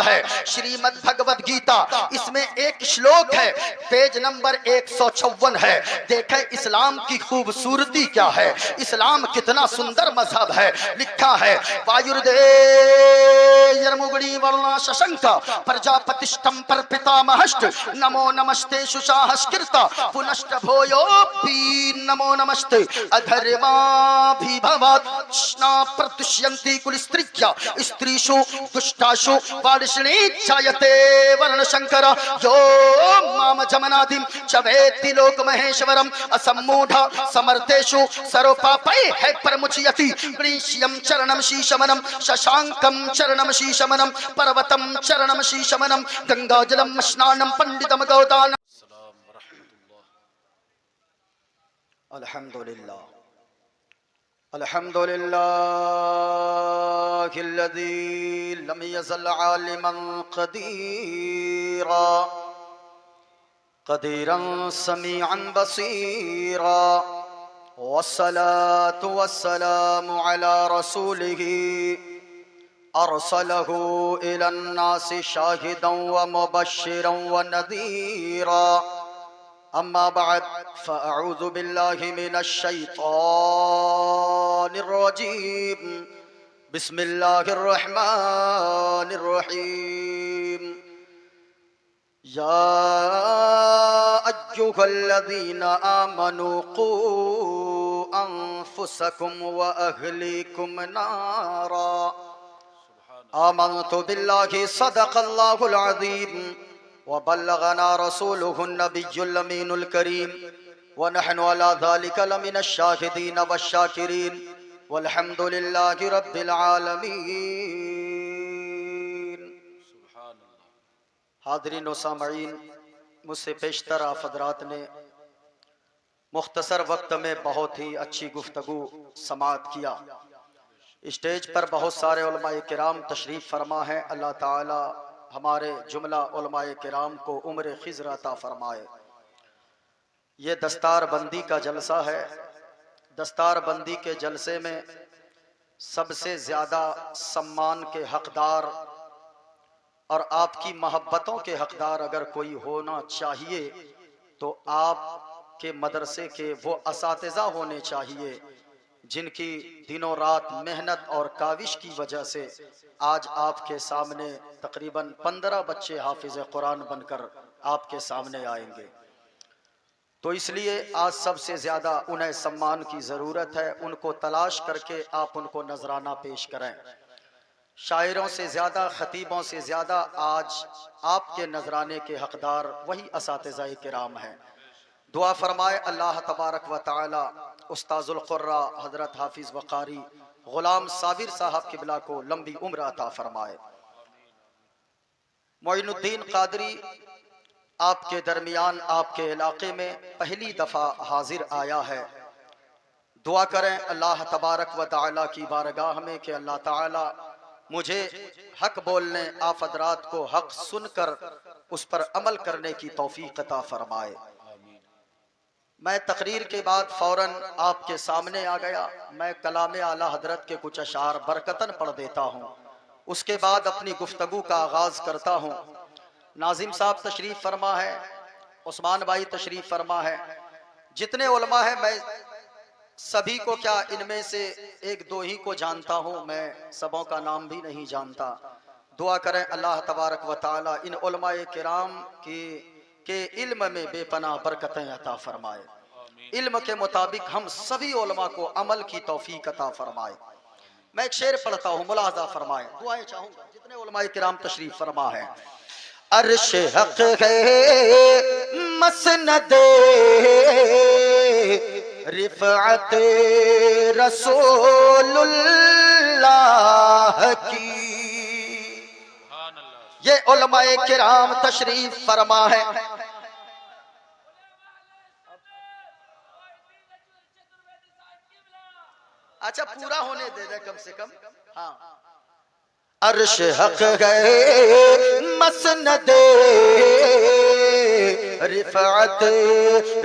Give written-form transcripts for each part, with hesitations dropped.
ہے شریمد بھگوت گیتا، اس میں ایک شلوک ہے، پیج نمبر 156 ہے۔ دیکھیں اسلام کی خوبصورتی کیا ہے، اسلام کتنا سندر مذہب ہے۔ لکھا ہے وایردے یرمگڑی ورنا ششنکا پرجاپتشتم پر پتامہشت نمو نمشتے ششاہشکرتا پنشت بھویوپی نمو نمشتے ادھرما بھی بھوات شنا پرتشینتی کلستریکیا استریشو دشتاشو وارشنی چایتے ورن شنکر یو مام جمنادیم چویتی لوک مہیشورم اسموڈھا سمرتیشو سروپاپائی ہے پرمچیتی گریشیم چرنم شیشمنم ششانکم چرنم شیشمنم پروتم چرنم شیشمنم گنگا جلم شنانم پنڈتم گودانم۔ الحمدللہ الحمدللہ الذی لم یزل عالما قدیرا قدیرا سمیعا بصیرا والصلاة والسلام على رسوله أرسله إلى الناس شاهدا ومبشرا ونذيرا أما بعد فأعوذ بالله من الشيطان الرجيم بسم الله الرحمن الرحيم يا أيها الذين آمنوا قوا أنفسكم وأهليكم نارا آمنت بالله صدق الله العظيم وبلغنا رسوله النبي الأمين الكريم ونحن على ذلك لمن الشاهدين والشاكرين والحمد لله رب العالمين۔ حاضرین و سامعین، مجھ سے پیشتر آپ حضرات نے مختصر وقت میں بہت ہی اچھی گفتگو سماعت کیا۔ اسٹیج پر بہت سارے علماء کرام تشریف فرما ہے، اللہ تعالی ہمارے جملہ علماء کرام کو عمر خضر عطا فرمائے۔ یہ دستار بندی کا جلسہ ہے۔ دستار بندی کے جلسے میں سب سے زیادہ سمان کے حقدار اور آپ کی محبتوں کے حقدار اگر کوئی ہونا چاہیے تو آپ کے مدرسے کے وہ اساتذہ ہونے چاہیے جن کی دنوں رات محنت اور کاوش کی وجہ سے آج آپ کے سامنے تقریباً 15 بچے حافظ قرآن بن کر آپ کے سامنے آئیں گے۔ تو اس لیے آج سب سے زیادہ انہیں سمان کی ضرورت ہے، ان کو تلاش کر کے آپ ان کو نذرانہ پیش کریں۔ شاعروں سے زیادہ، خطیبوں سے زیادہ آج آپ کے نذرانے کے حقدار وہی اساتذہ کرام ہیں۔ دعا فرمائے اللہ تبارک و تعالی استاذ القرآ حضرت حافظ وقاری غلام صابر صاحب قبلہ کو لمبی عمر عطا فرمائے۔ معین الدین قادری آپ کے درمیان، آپ کے علاقے میں پہلی دفعہ حاضر آیا ہے۔ دعا کریں اللہ تبارک و تعالی کی بارگاہ میں کہ اللہ تعالی مجھے حق بولنے، آپ حضرات کو حق سن کر اس پر عمل کرنے کی توفیق عطا فرمائے۔ میں تقریر کے بعد فوراً آپ کے سامنے آ گیا۔ میں کلام اعلیٰ حضرت کے کچھ اشعار برکتاً پڑھ دیتا ہوں، اس کے بعد اپنی گفتگو کا آغاز کرتا ہوں۔ ناظم صاحب تشریف فرما ہے، عثمان بھائی تشریف فرما ہے، جتنے علماء ہیں میں سبھی کو، کیا ان میں سے ایک دو ہی کو جانتا ہوں، میں سبوں کا نام بھی نہیں جانتا۔ دعا کریں اللہ تبارک و تعالی ان علماء کرام کے علم میں بے پناہ برکتیں عطا فرمائے، علم کے مطابق ہم سبھی علماء کو عمل کی توفیق عطا فرمائے۔ میں ایک شعر پڑھتا ہوں، ملاحظہ فرمائیں، دعائیں چاہوں گا جتنے علماء کرام تشریف فرما ہے۔ عرش حق ہے مسند رفعت رسول اللہ کی، یہ علماء کرام تشریف فرما ہے۔ اچھا پورا ہونے دے دے کم سے کم۔ ہاں، عرش حق ہے مسند رفعت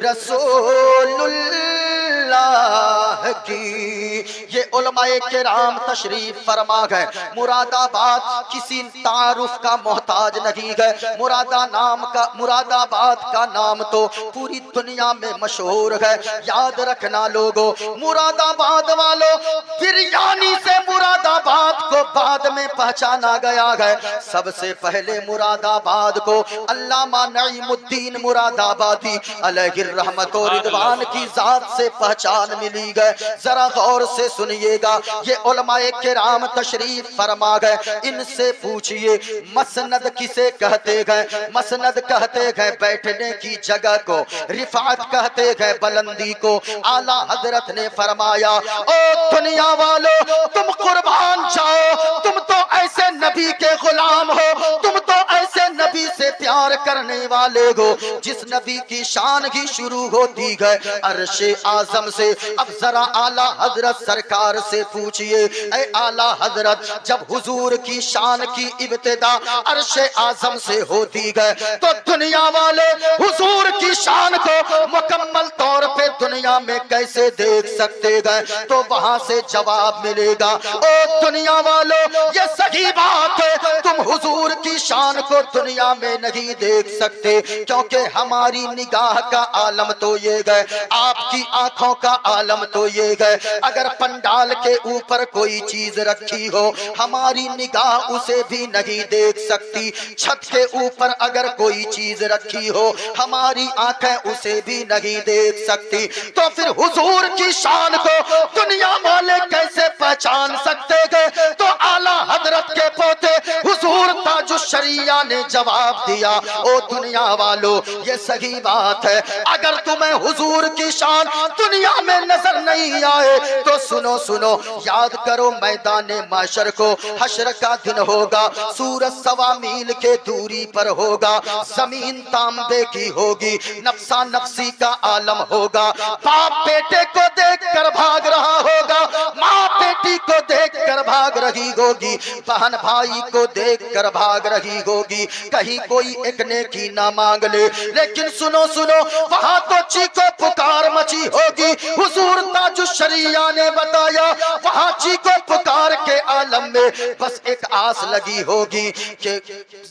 رسول اللہ اللہ کی۔ یہ علماء کرام تشریف فرما گئے۔ مراد آباد کسی تعارف کا محتاج نہیں گئے۔ مراد آباد کا نام تو پوری دنیا میں مشہور ہے۔ یاد رکھنا لوگو، مراد آباد والو، بریانی سے مراد آباد کو بعد میں پہچانا گیا ہے۔ سب سے پہلے مراد آباد کو علامہ نعیم الدین مراد آبادی علیہ الرحمت و رضوان کی ذات سے پہچان ملی گئے۔ ذرا غور سے سنیے گا، یہ علماء کرام تشریف فرما گئے۔ ان سے پوچھئے مسند کسے کہتے گئے؟ مسند کہتے گئے بیٹھنے کی جگہ کو، رفعت کہتے گئے بلندی کو۔ اعلیٰ حضرت نے فرمایا او دنیا والو، تم قربان جاؤ، تم تو ایسے نبی کے غلام ہو، تم تو ایسے نبی سے پیار کرنے والے ہو جس نبی کی شان ہی شروع ہوتی ہے عرش اعظم سے۔ اب ذرا اعلیٰ حضرت سرکار سے پوچھئے اے اعلیٰ حضرت، جب حضور کی شان کی ابتدا عرش اعظم سے ہوتی ہے تو دنیا والے حضور کی شان کو مکمل طور پہ دنیا میں کیسے دیکھ سکتے گئے؟ تو وہاں سے جواب ملے گا او دنیا والو، یہ صحیح بات ہے، تم حضور کی شان کو دنیا میں نہیں دیکھ سکتے، کیونکہ ہماری نگاہ کا عالم تو یہ گئے، آپ کی آنکھوں کا عالم تو یہ گئے۔ اگر پنڈال کے اوپر کوئی چیز رکھی ہو ہماری نگاہ اسے بھی نہیں دیکھ سکتی، چھت کے اوپر اگر کوئی چیز رکھی ہو ہماری آنکھیں اسے بھی نہیں دیکھ سکتی، تو پھر حضور کی شان کو دنیا والے کیسے پہچان سکتے گئے؟ تو اعلیٰ حضرت کے پوتے حضور تاج الشریعہ نے جواب دیا او دنیا والو، یہ صحیح بات ہے، اگر تمہیں حضور کی شان دنیا میں نظر نہیں آئے تو سنو سنو، یاد کرو میدان محشر کو، حشر کا دن ہوگا، سورج 1.25 میل کے دوری پر ہوگا، زمین تانبے کی ہوگی، نفسا نفسی کا عالم ہوگا، باپ بیٹے کو دیکھ کر بھاگ رہا ہوگا، ماں بیٹی کو دیکھ کر بھاگ رہی ہوگی، بہن بھائی کو دیکھ کر بھاگ رہی ہوگی، کہیں کوئی ایک نیکی نہ مانگ لے، لیکن سنو سنو، وہاں تو چیخو پکار مچی ہوگی۔ حضور تاج الشریعہ نے بتایا وہاں چیخو پکار کے عالم میں بس ایک آس لگی ہوگی کہ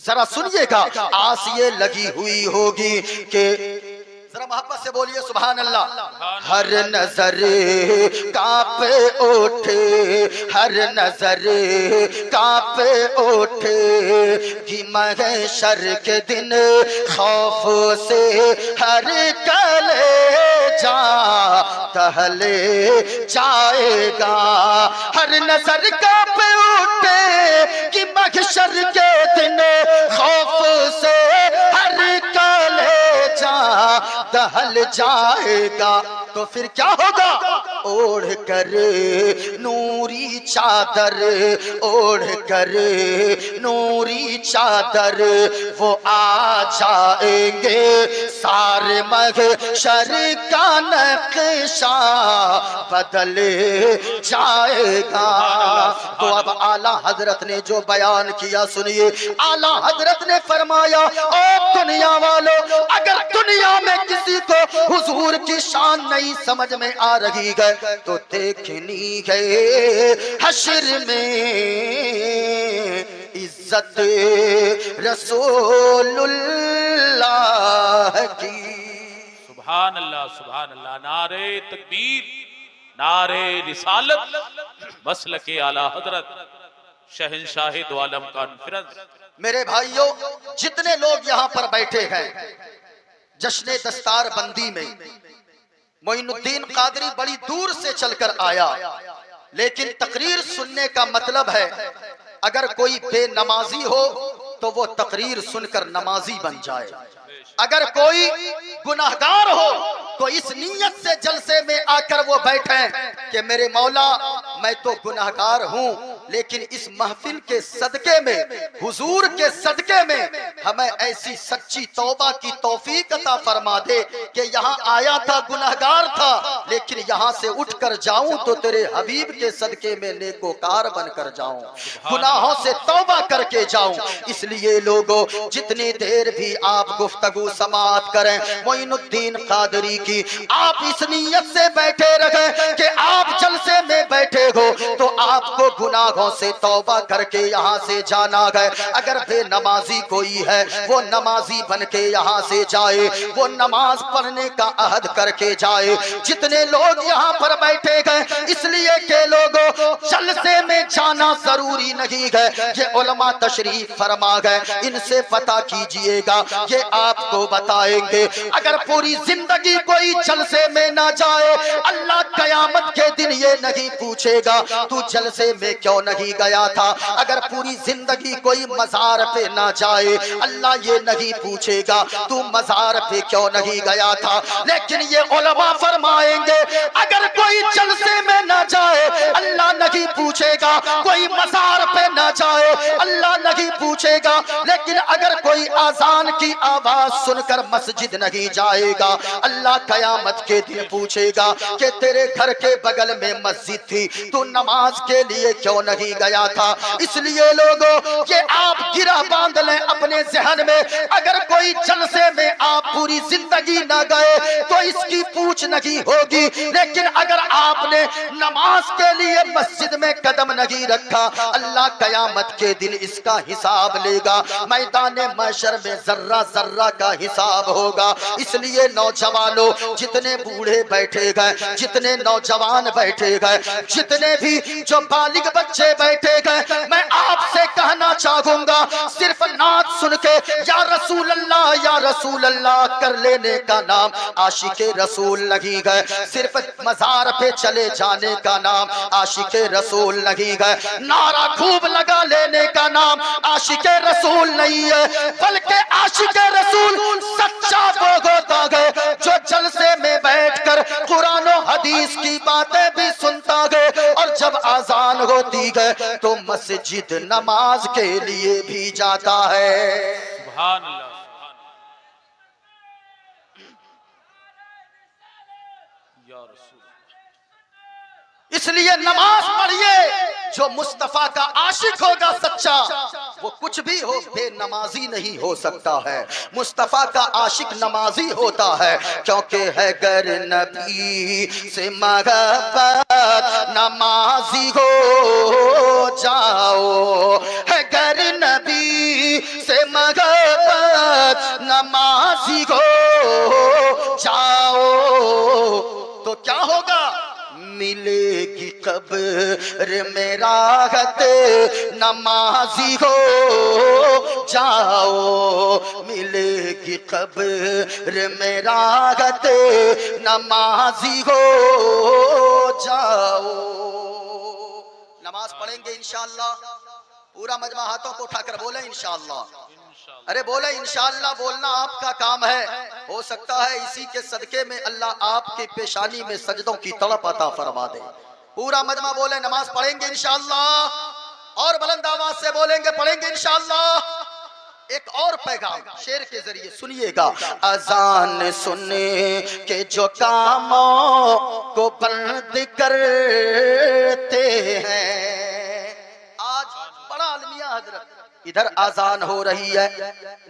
ذرا سنیے گا، آس یہ لگی ہوئی ہوگی کہ ذرا محبت سے بولیے سبحان اللہ۔ ہر نظر کانپے اٹھے، ہر نظر کانپے اٹھے کہ محشر کے دن خوف سے ہر کلیجہ دہلے جائے گا۔ ہر نظر کانپے اٹھے کہ محشر کے دن خوف سے ہر کلیجہ دہل جائے گا۔ تو پھر کیا ہوگا؟ اوڑھ کر نوری چادر، اوڑھ کر نوری چادر وہ آ جائیں گے، سارے محشر کا نقشہ بدل جائے گا۔ تو اب اعلیٰ حضرت نے جو بیان کیا سنیے، اعلیٰ حضرت نے فرمایا او دنیا والو، اگر دنیا میں کسی کو حضور کی شان نہیں سمجھ میں آ رہی ہے تو دیکھنی ہے حشر میں عزت رسول اللہ کی۔ سبحان اللہ سبحان اللہ، نعرہ تکبیر، نعرہ رسالت، مسلک اعلیٰ حضرت شہنشاہ دو عالم کانفرنس۔ میرے بھائیوں، جتنے لوگ یہاں پر بیٹھے ہیں جشن دستار بندی میں، معین الدین قادری بڑی دور سے چل کر آیا، لیکن تقریر سننے کا مطلب ہے اگر کوئی بے نمازی ہو تو وہ تقریر سن کر نمازی بن جائے، اگر کوئی گناہگار ہو تو اس نیت سے جلسے میں آ کر وہ بیٹھیں کہ میرے مولا میں تو گناہگار ہوں، لیکن اس محفل کے صدقے میں، حضور کے صدقے میں ہمیں ایسی سچی توبہ کی توفیق عطا فرما دے کہ یہاں آیا تھا گناہگار تھا لیکن یہاں سے اٹھ کر جاؤں تو تیرے حبیب کے صدقے میں نیکوکار بن کر جاؤں، گناہوں سے توبہ کر کے جاؤں۔ اس لیے لوگوں جتنی دیر بھی آپ گفتگو سماعت کریں معین الدین قادری کی، آپ اس نیت سے بیٹھے رہیں کہ آپ جلسے میں بیٹھے ہو تو آپ کو گناہوں سے توبہ کر کے یہاں سے جانا ہے۔ اگر بے نمازی کوئی ہے وہ نمازی بن کے یہاں سے جائے، وہ نماز پڑھنے کا عہد کر کے جائے۔ جتنے لوگ یہاں پر بیٹھے گئے اس لیے کہ لوگوں جلسے میں جانا ضروری نہیں ہے، یہ علماء تشریف فرما گئے، ان سے پتہ کیجئے گا، یہ آپ کو بتائیں گے۔ اگر پوری زندگی کوئی جلسے میں نہ جائے، اللہ قیامت کے دن یہ نہیں پوچھے گا تو جلسے میں کیوں نہیں گیا تھا۔ اگر پوری زندگی کوئی مزار پہ نہ جائے، اللہ یہ نہیں پوچھے گا تو مزار پہ کیوں نہیں گیا تھا۔ لیکن یہ علماء فرمائیں گے اگر کوئی جلسے میں نہ جائے اللہ نہیں پوچھے گا، کوئی مزار پہ نہ جائے اللہ نہیں پوچھے گا، لیکن اگر کوئی اذان کی آواز سن کر مسجد نہیں جائے گا اللہ قیامت کے دن پوچھے گا کہ تیرے گھر کے بغل میں مسجد تھی تو نماز کے لیے کیوں نہیں گیا تھا۔ اس لیے لوگوں یہ آپ گرہ باندھ لیں اپنے ذہن میں، اگر کوئی جلسے میں آپ پوری زندگی نہ گئے تو اس کی پوچھ نہیں ہوگی، لیکن اگر آپ نے نماز کے لیے مسجد میں قدم نہیں رکھا اللہ قیامت کے دن اس کا حساب لے گا۔ میدان محشر میں ذرہ ذرہ کا حساب ہوگا۔ اس لیے نوجوانوں جتنے بوڑھے بیٹھے گئے، جتنے نوجوان بیٹھے گئے، جتنے بھی جو بالغ بچے بیٹھے گئے، میں آپ سے کہنا چاہوں گا صرف نعت سن کے یا رسول اللہ کر لینے کا نام عاشق رسول نہیں ہے، صرف مزار پہ چلے جانے کا نام عاشق رسول نہیں ہے، نعرہ خوب لگا لینے کا نام عاشق رسول نہیں ہے، بلکہ عاشق رسول سچا وہ ہوتا ہے جو جلسے میں بیٹھ کر قرآن و حدیث کی باتیں بھی سنتا ہے، اور جب اذان ہوتی ہے تو مسجد نماز کے لیے بھی جاتا ہے۔ سبحان اللہ۔ یا رسول اللہ۔ اس لیے نماز پڑھیے، جو مصطفیٰ کا عاشق ہوگا سچا وہ کچھ بھی ہو بے نمازی نہیں ہو سکتا ہے۔ مصطفیٰ کا عاشق نمازی ہوتا ہے، کیونکہ ہے گر نبی سے محبت نمازی ہو جاؤ، ہے گر نبی سے محبت نمازی ہو جاؤ تو کیا ہوگا؟ ملے گی قبر میں راحت نمازی ہو جاؤ، ملے گی قبر میں راحت نمازی ہو جاؤ۔ نماز پڑھیں گے انشاءاللہ، پورا مجمع ہاتھوں کو اٹھا کر بولیں انشاءاللہ۔ ارے بولے انشاءاللہ، بولنا آپ کا کام ہے۔ ہو سکتا ہے اسی کے صدقے میں اللہ آپ کی پیشانی میں سجدوں کی تڑپ عطا فرما دے۔ پورا مجمع بولے نماز پڑھیں گے انشاءاللہ، اور بلند آواز سے بولیں گے پڑھیں گے انشاءاللہ۔ ایک اور پیغام شعر کے ذریعے سنیے گا۔ اذان سننے کے جو کاموں کو بند کرتے ہیں، آج بڑا عالمیہ حضرت ادھر اذان ہو رہی ہے،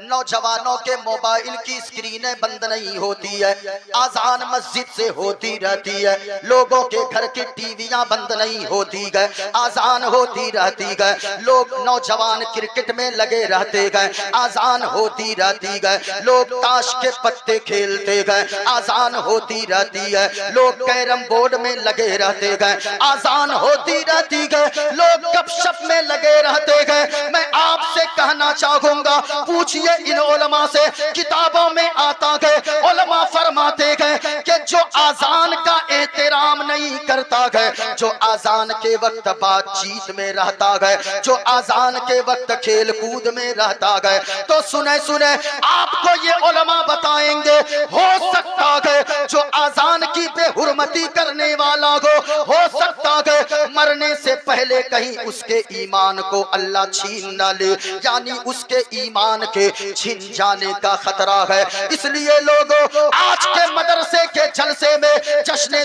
نوجوانوں کے موبائل کی سکرینیں بند نہیں ہوتی ہے، اذان مسجد سے ہوتی رہتی ہے، لوگوں کے گھر کی ٹی ویاں بند نہیں ہوتی ہے، اذان ہوتی رہتی ہے، لوگ نوجوان کرکٹ میں لگے رہتے گئے، اذان ہوتی رہتی ہے، لوگ تاش کے پتے کھیلتے گئے، اذان ہوتی رہتی ہے، لوگ کیرم بورڈ میں لگے رہتے گئے، اذان ہوتی رہتی ہے، لوگ گپ شپ میں لگے رہتے گئے۔ میں آپ سے کہنا چاہوں گا پوچھئے ان علماء سے، کتابوں میں آتا ہے، علماء فرماتے ہیں کہ جو اذان کا احترام نہیں کرتا ہے، جو اذان کے وقت بات چیت میں رہتا ہے، جو اذان کے وقت کھیل کود میں رہتا ہے، تو سنیں آپ کو یہ علماء بتائیں گے، ہو سکتا ہے جو اذان کی بے حرمتی کرنے والا ہو سکتا ہے مرنے سے پہلے کہیں اس کے ایمان کو اللہ چھین نہ لے، یعنی اس کے ایمان کے چھن جانے کا خطرہ ہے۔ اس لیے لوگوں آج کے مدرسے کے جلسے میں جشن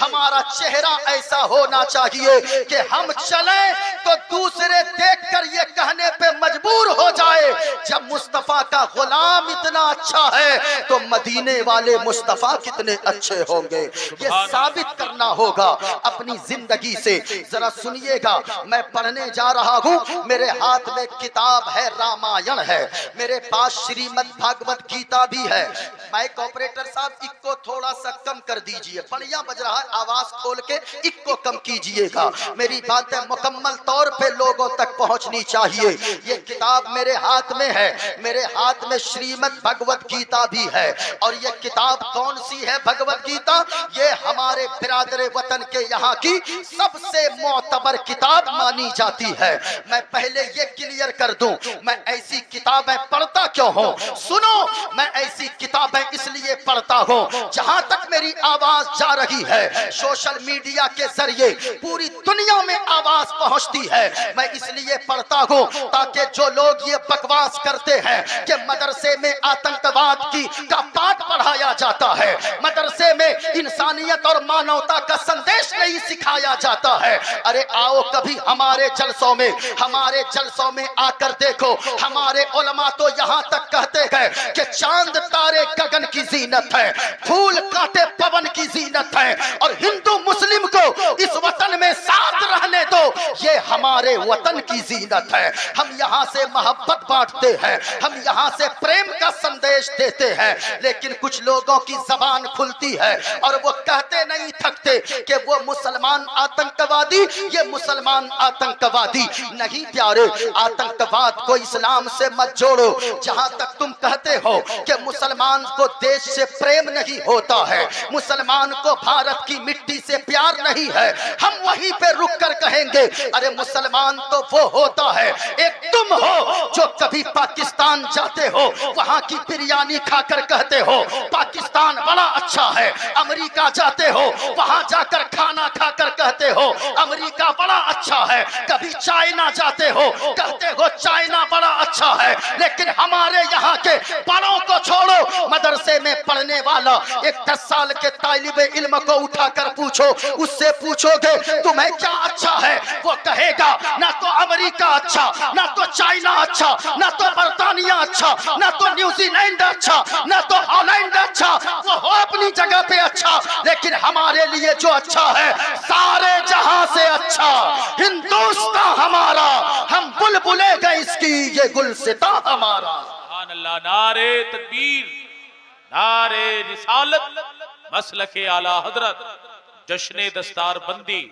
ہمارا چہرہ ایسا ہونا چاہیے کہ ہم چلیں تو دوسرے دیکھ کر یہ کہنے پہ مجبور ہو جائے جب مصطفیٰ کا غلام اتنا اچھا ہے تو مدینے والے مصطفیٰ کتنے اچھے ہوں گے. یہ ثابت کرنا ہوگا اپنی زندگی سے. ذرا سنیے گا, میں پڑھنے جا رہا ہوں, میرے ہاتھ میں کتاب ہے, رامائن ہے, میرے پاس شریمد بھاگوت گیتا بھی ہے. مائک آپریٹر صاحب ایک کو تھوڑا سا کم کر دیجئے, بڑھیا بج رہا ہے, آواز کھول کے ایک کو کم کیجئے گا. میری باتیں مکمل طور پہ لوگوں تک پہنچنی چاہیے. یہ کتاب میرے ہاتھ میں ہے, میرے ہاتھ میں شریمد بھاگوت گیتا بھی ہے. اور یہ کتاب کون سی ہے بھاگوت گیتا؟ یہ ہمارے برادر وطن کے یہاں کی سب سے معتبر کتاب مانی جاتی ہے. میں پہلے یہ کلیئر کر دوں, میں ایسی کتابیں پڑھتا کیوں ہوں؟ سنو, میں ایسی کتابیں اس لیے پڑھتا ہوں جہاں تک میری آواز جا رہی ہے سوشل میڈیا کے ذریعے پوری دنیا میں آواز پہنچتی ہے. میں اس لیے پڑھتا ہوں تاکہ جو لوگ یہ بکواس کرتے ہیں کہ مدرسے میں آتنکواد کا پاٹ پڑھایا جاتا ہے, مدرسے میں انسانیت اور مانوتا کا سندیش نہیں سکھایا جاتا ہے. ارے آؤ کبھی ہمارے جلسوں میں آ کر دیکھو, ہمارے علماء تو یہاں تک کہتے ہیں کہ چاند تارے گگن کی زینت ہے, پھول کانٹے پون کی زینت ہے, اور ہندو مسلم کو اس وطن میں ساتھ رہنے دو, یہ ہمارے وطن کی زینت ہے. ہم یہاں سے محبت بانٹتے ہیں, ہم یہاں سے پریم کا سندیش دیتے ہیں, لیکن کچھ لوگوں کی زبان کھلتی ہے اور وہ کہتے نہیں تھکتے کہ وہ مسلمان آتنکوادی, یہ مسلمان آتنکوادی نہیں. پیارے, آتنکواد کو اسلام سے مت جوڑو. جہاں تک تم کہتے ہو کہ مسلمان کو دیش سے پریم نہیں ہوتا ہے, مسلمان کو بھارت کی مٹی سے پیار نہیں ہے, ہم وہیں پہ رک کر کہیں گے ارے مسلمان تو وہ ہوتا ہے, ایک تم ہو جو کبھی پاکستان جاتے ہو, وہاں کی بریانی کھا کر کہتے ہو پاکستان بڑا اچھا ہے, امریکہ جاتے ہو وہاں جا کر کھانا کھا کر کہتے ہو امریکہ بڑا اچھا ہے, کبھی چائنا جاتے ہو کہتے ہو چائنا بڑا اچھا ہے. لیکن ہمارے یہاں کے بڑوں کو چھوڑو, مدرسے میں پڑھنے والا ایک 10 سال کے طالب علم کو اٹھا کر پوچھو, اس سے پوچھو گے تمہیں کیا اچھا ہے, وہ کہے گا نہ تو امریکہ اچھا, نہ تو چائنا اچھا, نہ تو برطانیہ اچھا, نہ تو نیوزی لینڈ اچھا, نہ تو ہالینڈ اچھا. وہ ہو اپنی جگہ پہ اچھا, لیکن ہمارے لیے جو اچھا ہے سارے جہاں سے اچھا ہندوستان ہمارا, ہم بلبلے گئے اس کی, یہ گلستاں ہمارا. سبحان اللہ. نعرے تکبیر, نعرے رسالت, مسلک اعلی حضرت, جشن دستار بندی,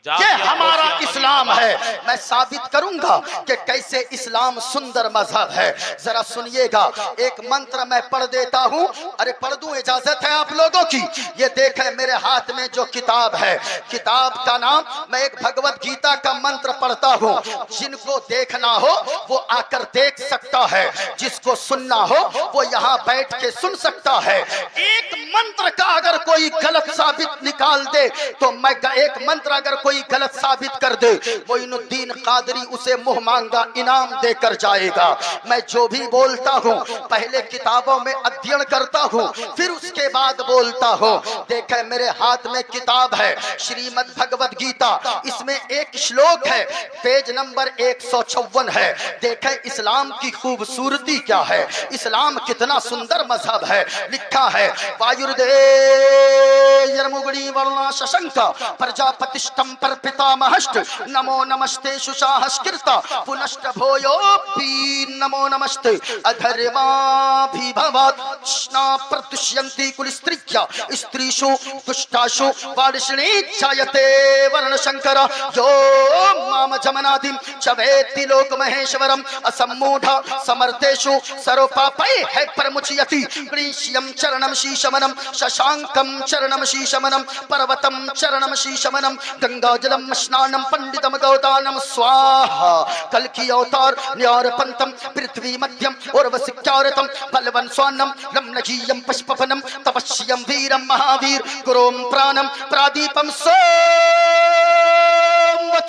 یہ ہمارا اسلام ہے. میں ثابت کروں گا کہ کیسے اسلام سندر مذہب ہے. ذرا سنیے گا, ایک منتر میں پڑھ دیتا ہوں. ارے پڑھ دوں, اجازت ہے آپ لوگوں کی؟ یہ دیکھیں میرے ہاتھ میں جو کتاب ہے, کتاب کا نام, میں ایک بھگوت گیتا کا منتر پڑھتا ہوں. جن کو دیکھنا ہو وہ آ کر دیکھ سکتا ہے, جس کو سننا ہو وہ یہاں بیٹھ کے سن سکتا ہے. ایک منتر کا اگر کوئی غلط ثابت نکال دے تو میں ایک منتر اگر کوئی غلط ثابت کر دے, معین الدین قادری اسے منہ مانگا انعام دے کر جائے گا. میں جو بھی بولتا ہوں پہلے کتابوں میں ادھین کرتا ہوں, پھر اس کے بعد بولتا ہوں. دیکھیں میرے ہاتھ میں کتاب ہے شریمد بھگوت گیتا, اس میں ایک شلوک ہے, پیج نمبر 156 ہے. دیکھیں اسلام کی خوبصورتی کیا ہے, اسلام کتنا سندر مذہب ہے. لکھا ہے وایردے یرمگڑی ورنا ششنکا پرجاپتشتم پر پتامہشت نمو نمستے ششاہشکرتا پنشت بھویو پی نمو نمستے ادھرما بھی بھوات شنا پرتشینتی کلستریکیا استریشو دشتاشو وارشنی چایتے ورن شنکرا یو مام جمنادیم چویتی لوک مہیشورم اسموڈھا سمرتیشو سروپاپائی ہے پرمچیتی گریشیم چرنم شیشمنم ششانکم چرنم شیشمنم پروتم چرنم شیشمنم گنگا جلم اسنانم پنڈتم گودانم سواہا کلکی اوتار نیار پنتم پرتھوی مدھیم اور وسکیارتم پلون سوانم لم نجیم پشپپنم تپشیم ویرم مہاویر گروم پرانم پرادیپم سوم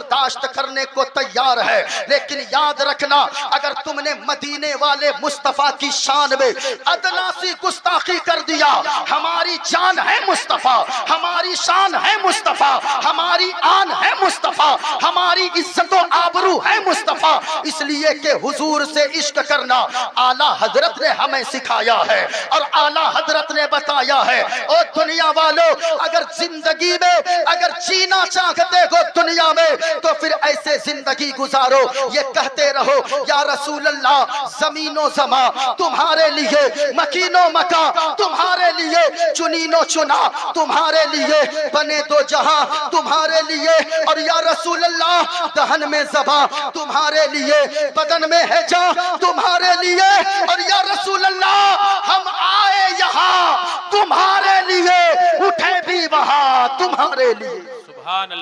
برداشت کرنے کو تیار ہے، لیکن یاد رکھنا اگر تم نے مدینے والے مصطفیٰ کی شان میں ادنا سی گستاخی کر دیا، ہماری جان ہے مصطفیٰ، ہماری شان ہے مصطفیٰ، ہماری آن ہے مصطفیٰ، ہماری عزت و آبرو ہے مصطفیٰ، اس لیے کہ حضور سے عشق کرنا اعلیٰ حضرت نے ہمیں سکھایا ہے اور اعلیٰ حضرت نے بتایا ہے۔ اور دنیا والوں اگر زندگی میں اگر جینا چاہتے ہو دنیا میں تو پھر ایسے زندگی گزارو، یہ کہتے رہو یا رسول اللہ زمین و زمان تمہارے لیے، مکین و مکان تمہارے لیے، چنین و چنا تمہارے لیے، بنے دو جہاں تمہارے لیے، اور یا رسول اللہ دہن میں زباں تمہارے لیے، بدن میں ہے جاں تمہارے لیے، اور یا رسول اللہ ہم آئے یہاں تمہارے لیے، اٹھے بھی وہاں تمہارے لیے۔ سبحان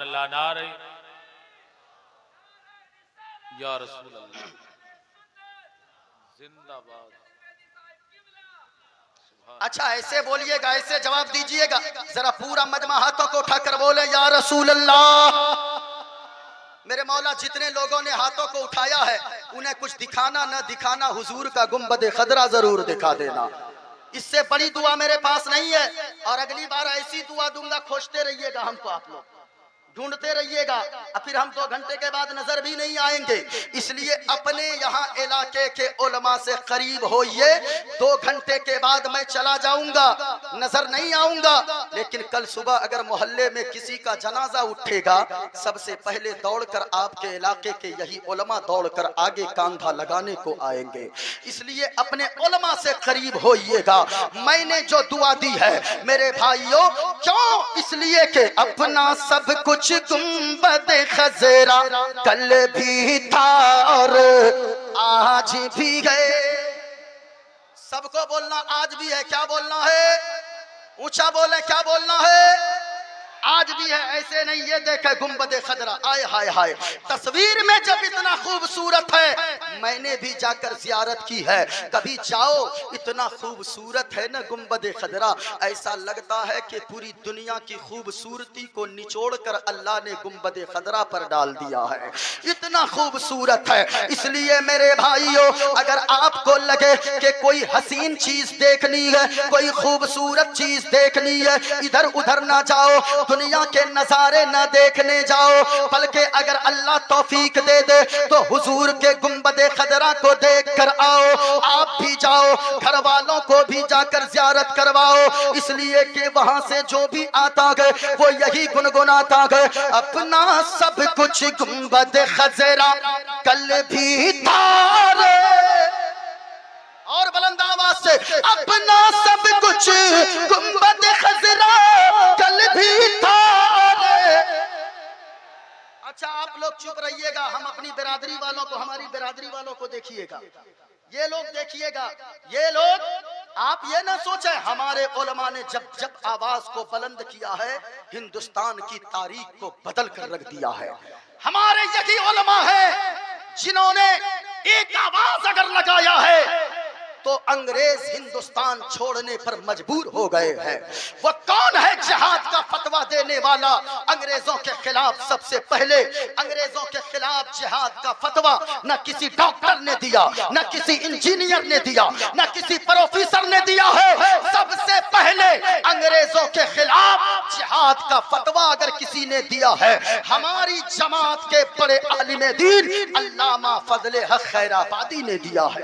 اللہ نعرہ یا رسول اللہ زندہ باد۔ اچھا ایسے بولیے گا، ایسے جواب دیجئے گا، ذرا پورا مجمع ہاتھوں کو اٹھا کر بولے یا رسول اللہ۔ میرے مولا جتنے لوگوں نے ہاتھوں کو اٹھایا ہے انہیں کچھ دکھانا نہ دکھانا حضور کا گنبد خضرا ضرور دکھا دینا، اس سے بڑی دعا میرے پاس نہیں ہے، اور اگلی بار ایسی دعا دوں گا، کھوجتے رہیے گا ہم کو، آپ لوگ ڈھونڈتے رہیے گا، پھر ہم 2 گھنٹے کے بعد نظر بھی نہیں آئیں گے، اس لیے اپنے یہاں علاقے کے علماء سے قریب ہوئیے۔ 2 گھنٹے کے بعد میں چلا جاؤں گا، نظر نہیں آؤں گا، لیکن کل صبح اگر محلے میں کسی کا جنازہ اٹھے گا سب سے پہلے دوڑ کر آپ کے علاقے کے یہی علماء دوڑ کر آگے کاندھا لگانے کو آئیں گے، اس لیے اپنے علماء سے قریب ہوئیے گا۔ میں نے جو دعا دی ہے میرے بھائیوں، کیوں؟ اس لیے کہ اپنا سب کچھ گنبد خضرا کل بھی تھا اور آج بھی ہے۔ سب کو بولنا آج بھی ہے، کیا بولنا ہے؟ اونچا بولے، کیا بولنا ہے؟ آج بھی ہے، ایسے نہیں۔ یہ دیکھے گنبد خضرا، آئے ہائے ہائے، تصویر میں جب اتنا خوبصورت ہے، میں نے بھی جا کر زیارت کی ہے، کبھی جاؤ اتنا خوبصورت ہے نا گنبد خضرا، ایسا لگتا ہے کہ پوری دنیا کی خوبصورتی کو نچوڑ کر اللہ نے گنبد خضرا پر ڈال دیا ہے، اتنا خوبصورت ہے۔ اس لیے میرے بھائیوں اگر آپ کو لگے کہ کوئی حسین چیز دیکھنی ہے، کوئی خوبصورت چیز دیکھنی ہے، ادھر ادھر نہ جاؤ، دنیا کے نظارے نہ دیکھنے جاؤ، بلکہ اگر اللہ توفیق دے دے تو حضور کے گنبد خضرا کو دیکھ کر آؤ، آپ بھی جاؤ، گھر والوں کو بھی جا کر زیارت کرواؤ، اس لیے کہ وہاں سے جو بھی آتا گئے وہ یہی گنگناتا گئے، اپنا سب کچھ گنبد خضرا کل بھی تھا رے، اور بلند آواز سے اپنا سب کچھ گنبد خضرا کل بھی تھا رے۔ اچھا آپ لوگ چپ رہیے گا، ہم اپنی برادری والوں کو، ہماری برادری والوں کو دیکھیے گا، یہ لوگ دیکھیے گا، یہ لوگ، آپ یہ نہ سوچیں ہمارے علماء نے جب آواز کو بلند کیا ہے ہندوستان کی تاریخ کو بدل کر رکھ دیا ہے۔ ہمارے یہی علماء ہیں جنہوں نے ایک آواز اگر لگایا ہے تو انگریز ہندوستان چھوڑنے پر مجبور ہو گئے ہیں۔ وہ کون ہے جہاد کا فتویٰ دینے والا؟ انگریزوں کے خلاف سب سے پہلے انگریزوں کے خلاف جہاد کا فتویٰ نہ کسی ڈاکٹر نے دیا، نہ کسی انجینئر نے دیا، نہ کسی پروفیسر نے دیا ہے، سب سے پہلے انگریزوں کے خلاف جہاد کا فتویٰ اگر کسی نے دیا ہے ہماری جماعت کے بڑے عالم دین علامہ فضل حق خیر آبادی نے دیا ہے۔